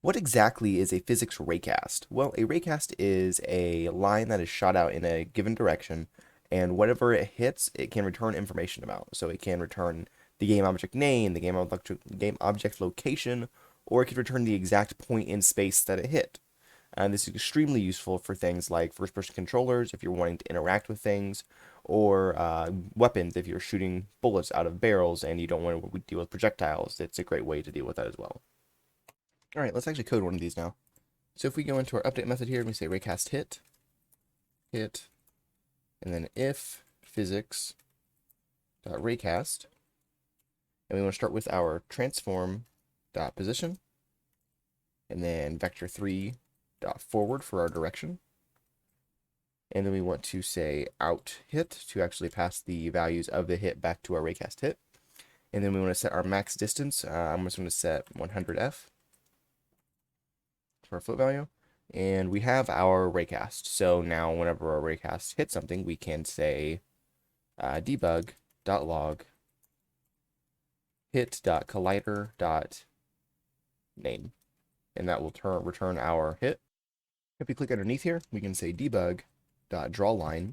What exactly is a physics raycast? Well, a raycast is a line that is shot out in a given direction, and whatever it hits, it can return information about. So it can return the game object name, the game object location, or it could return the exact point in space that it hit. And this is extremely useful for things like first-person controllers if you're wanting to interact with things, or weapons if you're shooting bullets out of barrels and you don't want to deal with projectiles. It's a great way to deal with that as well. All right, let's actually code one of these now. So if we go into our update method here, we say raycast hit, and then if physics dot raycast, and we want to start with our transform dot position, and then vector 3 dot forward for our direction, and then we want to say out hit to actually pass the values of the hit back to our raycast hit, and then we want to set our max distance. I'm just going to set 100f for our float value. And we have our raycast. So now whenever our raycast hits something, we can say debug.log hit.collider.name. And that will return our hit. If we click underneath here, we can say debug.drawLine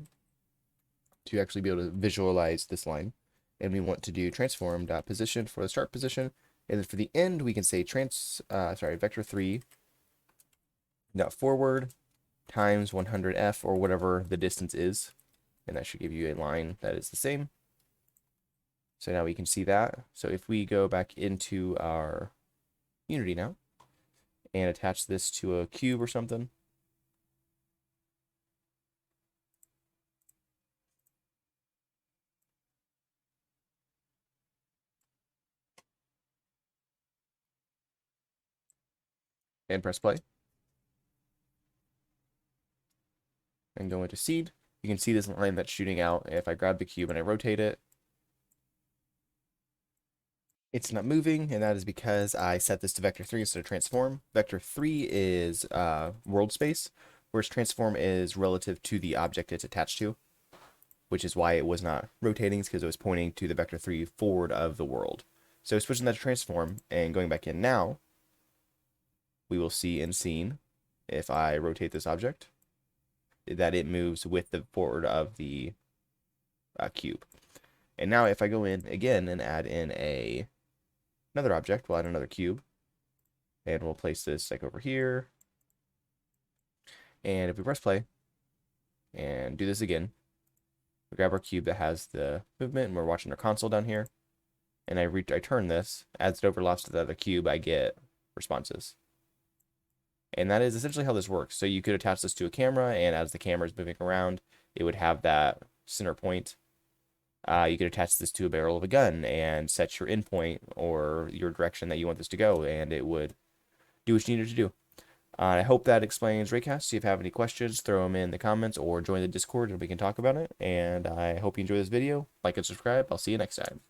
to actually be able to visualize this line. And we want to do transform.position for the start position. And then for the end, we can say vector 3 forward times 100f or whatever the distance is, and that should give you a line that is the same. So now we can see that. So if we go back into our Unity now and attach this to a cube or something, and press play and go into seed, you can see this line that's shooting out. If I grab the cube and I rotate it, it's not moving, and that is because I set this to vector 3 instead of transform. Vector 3 is world space, whereas transform is relative to the object it's attached to, which is why it was not rotating, because it was pointing to the vector 3 forward of the world. So switching that to transform and going back in now, we will see in scene, if I rotate this object, that it moves with the forward of the cube. And now if I go in again and add in another object, we'll add another cube, and we'll place this like over here. And if we press play and do this again, we grab our cube that has the movement, and we're watching our console down here, and I turn this, as it overlaps to the other cube, I get responses. And that is essentially how this works. So you could attach this to a camera, and as the camera is moving around, it would have that center point. You could attach this to a barrel of a gun and set your endpoint or your direction that you want this to go, and it would do what you needed to do. I hope that explains Raycast. See if you have any questions, throw them in the comments or join the Discord and we can talk about it. And I hope you enjoy this video. Like and subscribe. I'll see you next time.